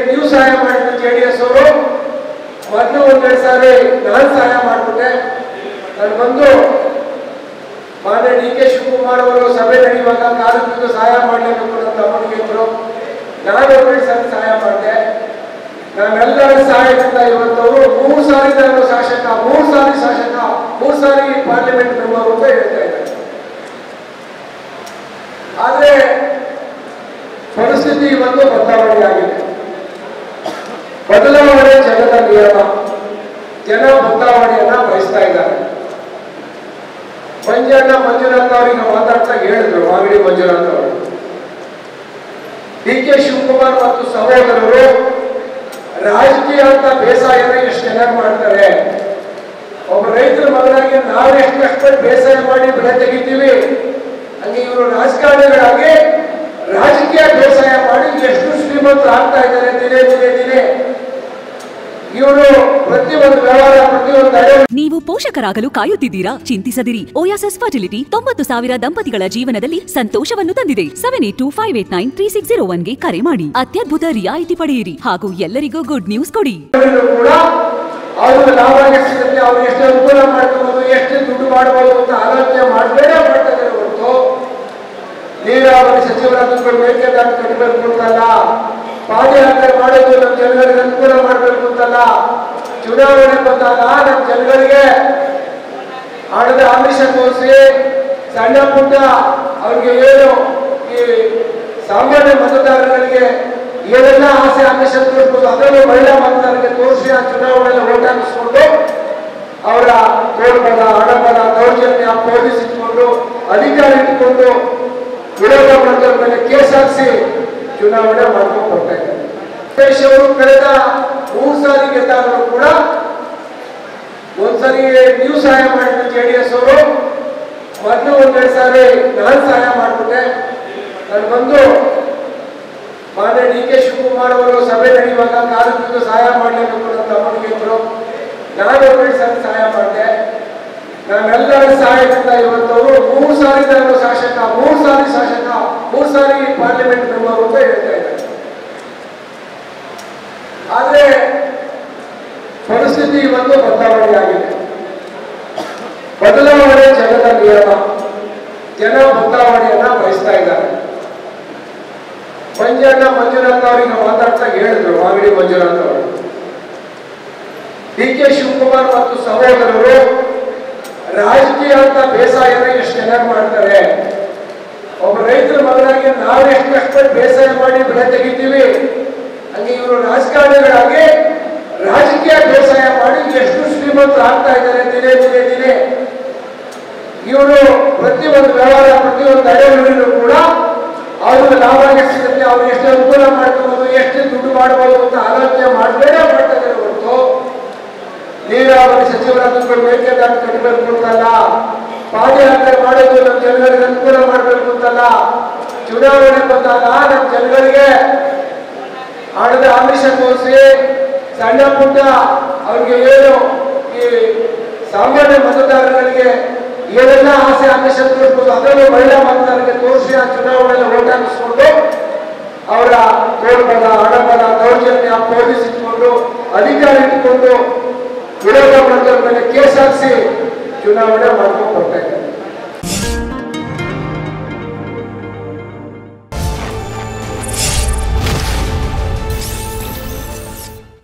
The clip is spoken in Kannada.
ನೀವು ಸಹಾಯ ಮಾಡಿದ್ರು ಜೆಡಿಎಸ್ ಅವರು, ಮೊದಲು ಒಂದೆರಡು ಸಾರಿ ನಾನು ಸಹಾಯ ಮಾಡಿಬಿಟ್ಟೆ. ನಾನು ಬಂದು ಮಾನ್ಯ DK ಶಿವಕುಮಾರ್ ಅವರು ಸಭೆ ನಡೆಯುವಾಗ ಕಾರ್ಮಿಕರು ಸಹಾಯ ಮಾಡಲೇಬೇಕು ಅಂತ ತಮ್ಮನಿಗೆ ಇದ್ರು. ನಾನು ಒಂದೆರಡು ಸಾರಿ ಸಹಾಯ ಮಾಡಿದೆ. ನಾವೆಲ್ಲರ ಸಹಾಯದಿಂದ ಇವತ್ತವರು 3 ಸಾರಿ ನಾನು ಶಾಸಕ, 3 ಸಾರಿ ಪಾರ್ಲಿಮೆಂಟ್ ಮೆಂಬರ್ ಅಂತ ಹೇಳ್ತಾ ಇದ್ದಾರೆ. ಆದ್ರೆ ಪರಿಸ್ಥಿತಿ ಇವತ್ತು ಬದಲಾವಣೆ ಆಗಿದೆ. ಬದಲಾವಣೆ ಜಗದ ನಿಯಮ. ಜನ ಬದಲಾವಣೆಯನ್ನ ಬಯಸ್ತಾ ಇದ್ದಾರೆ. ಮಂಜುನಾಥ್ ಅವರಿಗೆ ಮಾತಾಡ್ತಾ ಹೇಳಿದ್ರು, ಮಾಗಡಿ ಮಂಜುನಾಥ್ ಅವರು, DK ಶಿವಕುಮಾರ್ ಮತ್ತು ಸಹೋದರರು ರಾಜಕೀಯ ಅಂತ ಬೇಸಾಯನ ಎಷ್ಟು ಚೆನ್ನಾಗಿ ಮಾಡ್ತಾರೆ. ಒಬ್ಬ ರೈತರ ಮಗನಾಗಿ ನಾವು ಎಷ್ಟು ಕಷ್ಟಪಟ್ಟು ಬೇಸಾಯ ಮಾಡಿ ಬೆಳೆ ತೆಗಿತೀವಿ, ಹಂಗೆ ಇವರು ರಾಜಕಾರಣಿಗಳಾಗಿ ರಾಜಕೀಯ ಬೇಸಾಯ ಮಾಡಿ ಎಷ್ಟು ಶ್ರೀಮಂತರು ಆಗ್ತಾ ಇದ್ದಾರೆ ದಿನೇ. ಇವರು ಪ್ರತಿಯೊಂದು ವ್ಯವಹಾರ, ಪ್ರತಿಯೊಂದು ನೀವು ಪೋಷಕರಾಗಲು ಕಾಯುತ್ತಿದ್ದೀರಾ? ಚಿಂತಿಸದಿರಿ. ಓಯಾಸಿಸ್ ಫರ್ಟಿಲಿಟಿ 90,000 ದಂಪತಿಗಳ ಜೀವನದಲ್ಲಿ ಸಂತೋಷವನ್ನು ತಂದಿದೆ. 7825893601ಗೆ ಕರೆ ಮಾಡಿ. ಅತ್ಯದ್ಭುತ ರಿಯಾಯಿತಿ ಪಡೆಯಿರಿ ಹಾಗೂ ಎಲ್ಲರಿಗೂ ಗುಡ್ ನ್ಯೂಸ್ ಕೊಡಿ. ಅವರು ಲಾಭಾಂಶದಲ್ಲಿ ಅವರು ಎಷ್ಟು ಅನುಕೂಲ ಮಾಡ್ಕೋಬಹುದು, ಎಷ್ಟು ದುಡ್ಡು ಮಾಡಬಹುದು ಅಂತ ಆಲೋಚನೆ ಮಾಡಬೇಡ ಮಾಡ್ತಾ ಇದ್ದಾರೆ ಹೊರತು ನೀರಾವರಿ ಸಚಿವರಾದ ಮೇಕೆದಾಟು ಕಟ್ಟಬೇಕು ಅಂತಲ್ಲ, ಪಾದಯಾತ್ರೆ ಮಾಡೋದು ನಮ್ಮ ಜನಗಳಿಗೆ ಅನುಕೂಲ ಮಾಡಬೇಕು ಅಂತಲ್ಲ. ಚುನಾವಣೆ ಬಂದಾಗ ನಮ್ಮ ಜನಗಳಿಗೆ ಹಣದ ಆಮಿಷ ತೋರಿಸಿ ಸಣ್ಣ ಪುಟ್ಟ ಅವ್ರಿಗೆ ಏನು ಈ ಸಾಮಾನ್ಯ ಮತದಾರರಿಗೆ ಏನೆಲ್ಲ ಆಸೆ ಆಮಿಷ ತೋರಿಸ್ಬೋದು ಅದನ್ನು ಮಹಿಳಾ ಮತದಾರರಿಗೆ ತೋರಿಸಿ ಆ ಚುನಾವಣೆಯಲ್ಲಿ ಓಟ್ ಹಾಕಿಸ್ಕೊಂಡು ಅವರ ತೋಳ್ಬಲ, ಹಣಬಲ, ದೌರ್ಜನ್ಯ, ಪೊಲೀಸ್ ಇಟ್ಕೊಂಡು ಅಧಿಕಾರ ಇಟ್ಕೊಂಡು ವಿರೋಧ ಮಾಡಿದವರ ಮೇಲೆ ಕೇಸ್ ಹಾಕಿಸಿ ಚುನಾವಣೆ ಮಾಡ್ಕೊಂಡು ಬರ್ತಾ ಇದ್ದಾರೆ. ಅವರು ಕಳೆದ 3 ಸಾರಿ ಗೆದ್ದಾದರೂ ಕೂಡ ಒಂದ್ಸರಿ ನೀವು ಸಹಾಯ ಮಾಡಿದ್ರು ಜೆಡಿಎಸ್ ಅವರು, ಮೊದಲು ಒಂದೆರಡು ಸಾರಿ ನಾನು ಸಹಾಯ ಮಾಡಿಬಿಟ್ಟೆ. ನಾನು ಬಂದು ಮಾನ್ಯ DK ಶಿವಕುಮಾರ್ ಅವರು ಸಭೆ ನಡೆಯುವಾಗ ಕಾರ್ಮಿಕರು ಸಹಾಯ ಮಾಡಲೇಬೇಕು ಅಂತ ತಮ್ಮನಿಗೆ ಇದ್ರು. ನಾನು ಒಂದೆರಡು ಸಾರಿ ಸಹಾಯ ಮಾಡಿದೆ. ನಾವೆಲ್ಲರ ಸಹಾಯದಿಂದ ಇವತ್ತವರು 3 ಸಾರಿ ನಾನು ಶಾಸಕ, 3 ಸಾರಿ ಪಾರ್ಲಿಮೆಂಟ್ ಮೆಂಬರ್ ಅಂತ ಹೇಳ್ತಾ ಇದ್ದಾರೆ. ಆದ್ರೆ ಪರಿಸ್ಥಿತಿ ಇವತ್ತು ಬದಲಾವಣೆ ಆಗಿದೆ. ಬದಲಾವಣೆ ಜಗದ ನಿಯಮ. ಜನ ಬದಲಾವಣೆಯನ್ನ ಬಯಸ್ತಾ ಇದ್ದಾರೆ. ಮಂಜುನಾಥ್ ಅವರಿಗೆ ಮಾತಾಡ್ತಾ ಹೇಳಿದ್ರು, ಮಾಗಡಿ ಮಂಜುನಾಥ್ ಅವರು, DK ಶಿವಕುಮಾರ್ ಮತ್ತು ಸಹೋದರರು ರಾಜಕೀಯ ಅಂತ ಬೇಸಾಯನ ಎಷ್ಟು ಚೆನ್ನಾಗಿ ಮಾಡ್ತಾರೆ. ಒಬ್ಬ ರೈತರ ಮಗನಾಗಿ ನಾವು ಎಷ್ಟು ಕಷ್ಟಪಟ್ಟು ಬೇಸಾಯ ಮಾಡಿ ಬೆಳೆ ತೆಗಿತೀವಿ, ಹಂಗೆ ಇವರು ರಾಜಕಾರಣಿಗಳಾಗಿ ರಾಜಕೀಯ ಬೇಸಾಯ ಮಾಡಿ ಎಷ್ಟು ಶ್ರೀಮಂತರು ಆಗ್ತಾ ಇದ್ದಾರೆ ದಿನೇ. ಇವರು ಪ್ರತಿಯೊಂದು ವ್ಯವಹಾರ, ಪ್ರತಿಯೊಂದು ಅಡೆಗಳಿಗೂ ಕೂಡ ಅವರು ಲಾಭಾಂಶದಲ್ಲಿ ಅವರು ಎಷ್ಟು ಅನುಕೂಲ ಮಾಡ್ಕೋಬಹುದು, ಎಷ್ಟು ದುಡ್ಡು ಮಾಡಬಹುದು ಅಂತ ಆಲೋಚನೆ ಮಾಡಬೇಡ ಮಾಡ್ತಾ ಇದ್ದಾರೆ ಹೊರತು ನೀರಾವರಿ ಸಚಿವರಾದ ಮೇಕೆದಾಟು ಕಟ್ಟಬೇಕು ಅಂತಲ್ಲ, ಪಾದಯಾತ್ರೆ ಮಾಡೋದು ನಮ್ಮ ಜನಗಳಿಗೆ ಅನುಕೂಲ ಮಾಡಬೇಕು ಅಂತಲ್ಲ. ಚುನಾವಣೆ ಬಂದಾಗ ನಮ್ಮ ಜನಗಳಿಗೆ ಹಣದ ಆಮಿಷ ತೋರಿಸಿ ಸಣ್ಣ ಪುಟ್ಟ ಅವ್ರಿಗೆ ಏನು ಈ ಸಾಮಾನ್ಯ ಮತದಾರರಿಗೆ ಏನೆಲ್ಲ ಆಸೆ ಆಮಿಷ ತೋರಿಸ್ಬೋದು ಅದನ್ನು ಮಹಿಳಾ ಮತದಾರರಿಗೆ ತೋರಿಸಿ ಆ ಚುನಾವಣೆಯಲ್ಲಿ ಓಟ್ ಹಾಕಿಸ್ಕೊಂಡು ಅವರ ತೋಳ್ಬಲ, ಹಣಬಲ, ದೌರ್ಜನ್ಯ, ಪೊಲೀಸ್ ಇಟ್ಕೊಂಡು ಅಧಿಕಾರ ಇಟ್ಕೊಂಡು ವಿರೋಧ ಮಾಡಿದವರ ಮೇಲೆ ಕೇಸ್ ಹಾಕಿಸಿ ಚುನಾವಣೆ ಮಾಡ್ಕೊಂಡು ಬರ್ತಾ ಇದ್ದಾರೆ.